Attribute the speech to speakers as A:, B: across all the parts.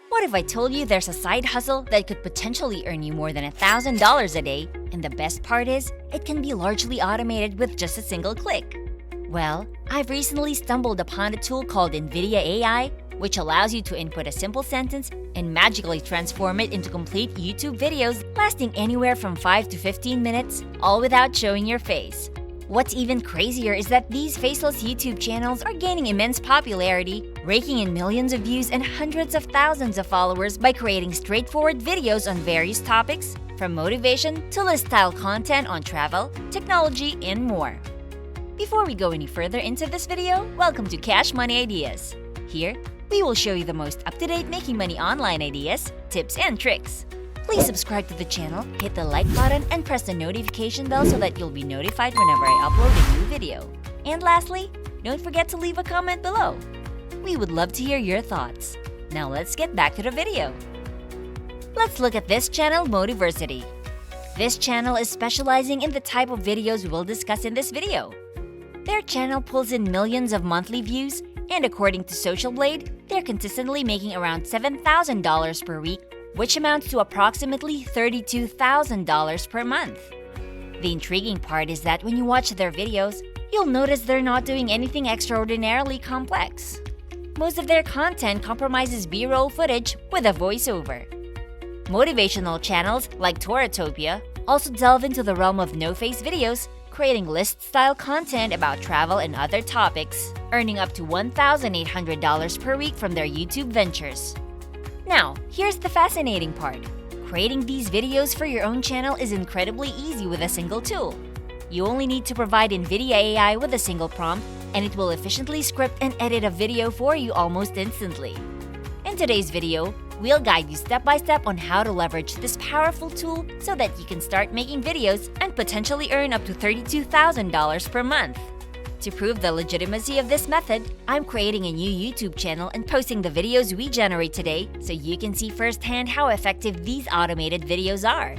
A: What if I told you there's a side hustle that could potentially earn you more than $1,000 a day, and the best part is, it can be largely automated with just a single click? Well, I've recently stumbled upon a tool called NVIDIA AI, which allows you to input a simple sentence and magically transform it into complete YouTube videos lasting anywhere from 5 to 15 minutes, all without showing your face. What's even crazier is that these faceless YouTube channels are gaining immense popularity, raking in millions of views and hundreds of thousands of followers by creating straightforward videos on various topics, from motivation to lifestyle content on travel, technology, and more. Before we go any further into this video, welcome to Cash Money Ideas. Here, we will show you the most up-to-date making money online ideas, tips, and tricks. Please subscribe to the channel, hit the like button, and press the notification bell so that you'll be notified whenever I upload a new video. And lastly, don't forget to leave a comment below. We would love to hear your thoughts. Now let's get back to the video. Let's look at this channel, Motiversity. This channel is specializing in the type of videos we'll discuss in this video. Their channel pulls in millions of monthly views, and according to Social Blade, they're consistently making around $7,000 per week, which amounts to approximately $32,000 per month. The intriguing part is that when you watch their videos, you'll notice they're not doing anything extraordinarily complex. Most of their content compromises B-roll footage with a voiceover. Motivational channels like Toratopia also delve into the realm of no-face videos, creating list-style content about travel and other topics, earning up to $1,800 per week from their YouTube ventures. Now, here's the fascinating part. Creating these videos for your own channel is incredibly easy with a single tool. You only need to provide NVIDIA AI with a single prompt, and it will efficiently script and edit a video for you almost instantly. In today's video, we'll guide you step by step on how to leverage this powerful tool so that you can start making videos and potentially earn up to $32,000 per month. To prove the legitimacy of this method, I'm creating a new YouTube channel and posting the videos we generate today so you can see firsthand how effective these automated videos are.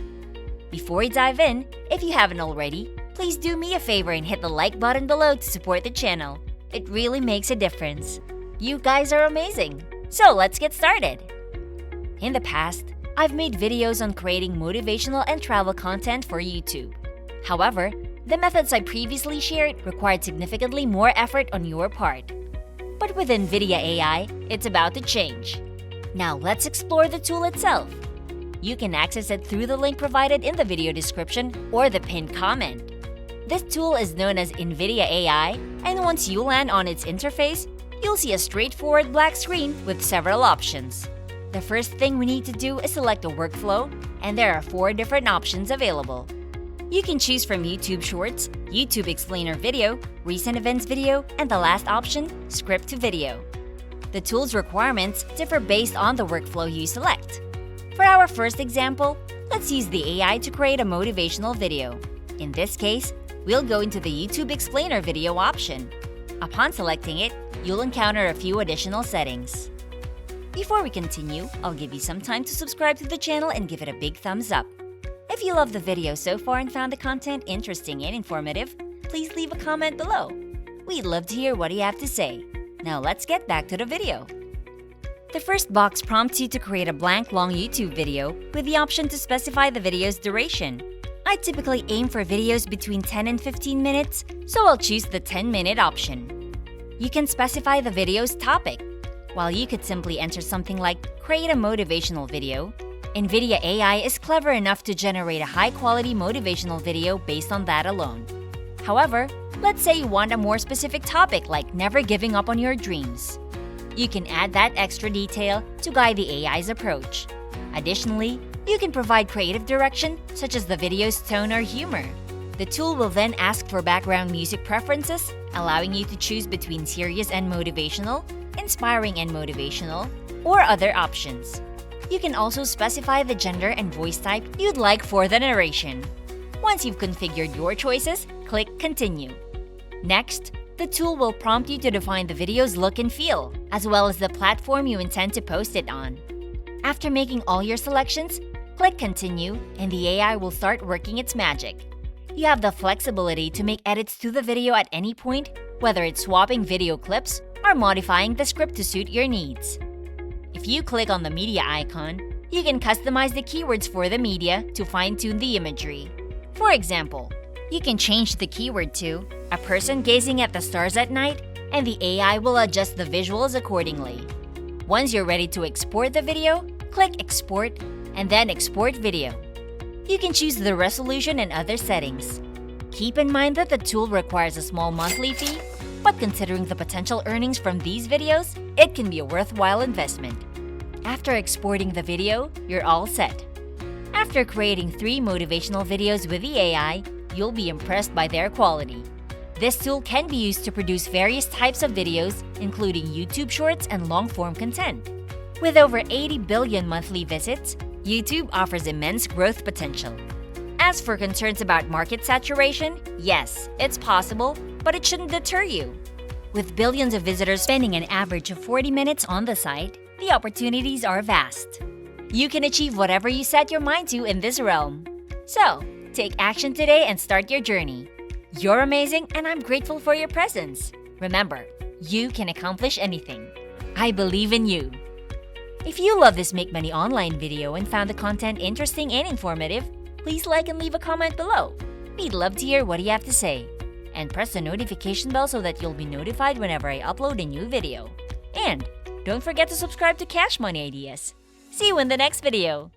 A: Before we dive in, if you haven't already, please do me a favor and hit the like button below to support the channel. It really makes a difference. You guys are amazing! So let's get started! In the past, I've made videos on creating motivational and travel content for YouTube. However, the methods I previously shared required significantly more effort on your part. But with NVIDIA AI, it's about to change. Now let's explore the tool itself. You can access it through the link provided in the video description or the pinned comment. This tool is known as NVIDIA AI, and once you land on its interface, you'll see a straightforward black screen with several options. The first thing we need to do is select a workflow, and there are 4 different options available. You can choose from YouTube Shorts, YouTube Explainer Video, Recent Events Video, and the last option, Script to Video. The tool's requirements differ based on the workflow you select. For our first example, let's use the AI to create a motivational video. In this case, we'll go into the YouTube Explainer Video option. Upon selecting it, you'll encounter a few additional settings. Before we continue, I'll give you some time to subscribe to the channel and give it a big thumbs up. If you loved the video so far and found the content interesting and informative, please leave a comment below. We'd love to hear what you have to say. Now let's get back to the video. The first box prompts you to create a blank long YouTube video with the option to specify the video's duration. I typically aim for videos between 10 and 15 minutes, so I'll choose the 10-minute option. You can specify the video's topic. While you could simply enter something like create a motivational video, NVIDIA AI is clever enough to generate a high-quality motivational video based on that alone. However, let's say you want a more specific topic like never giving up on your dreams. You can add that extra detail to guide the AI's approach. Additionally, you can provide creative direction such as the video's tone or humor. The tool will then ask for background music preferences, allowing you to choose between serious and motivational, inspiring and motivational, or other options. You can also specify the gender and voice type you'd like for the narration. Once you've configured your choices, click Continue. Next, the tool will prompt you to define the video's look and feel, as well as the platform you intend to post it on. After making all your selections, click Continue, and the AI will start working its magic. You have the flexibility to make edits to the video at any point, whether it's swapping video clips or modifying the script to suit your needs. If you click on the media icon, you can customize the keywords for the media to fine-tune the imagery. For example, you can change the keyword to "a person gazing at the stars at night," and the AI will adjust the visuals accordingly. Once you're ready to export the video, click Export and then Export Video. You can choose the resolution and other settings. Keep in mind that the tool requires a small monthly fee, but considering the potential earnings from these videos, it can be a worthwhile investment. After exporting the video, you're all set. After creating 3 motivational videos with the AI, you'll be impressed by their quality. This tool can be used to produce various types of videos, including YouTube Shorts and long-form content. With over 80 billion monthly visits, YouTube offers immense growth potential. As for concerns about market saturation, yes, it's possible, but it shouldn't deter you. With billions of visitors spending an average of 40 minutes on the site, the opportunities are vast. You can achieve whatever you set your mind to in this realm. So, take action today and start your journey. You're amazing, and I'm grateful for your presence. Remember, you can accomplish anything. I believe in you. If you love this Make Money Online video and found the content interesting and informative, please like and leave a comment below. We'd love to hear what you have to say. And press the notification bell so that you'll be notified whenever I upload a new video. And don't forget to subscribe to Cash Money Ideas. See you in the next video.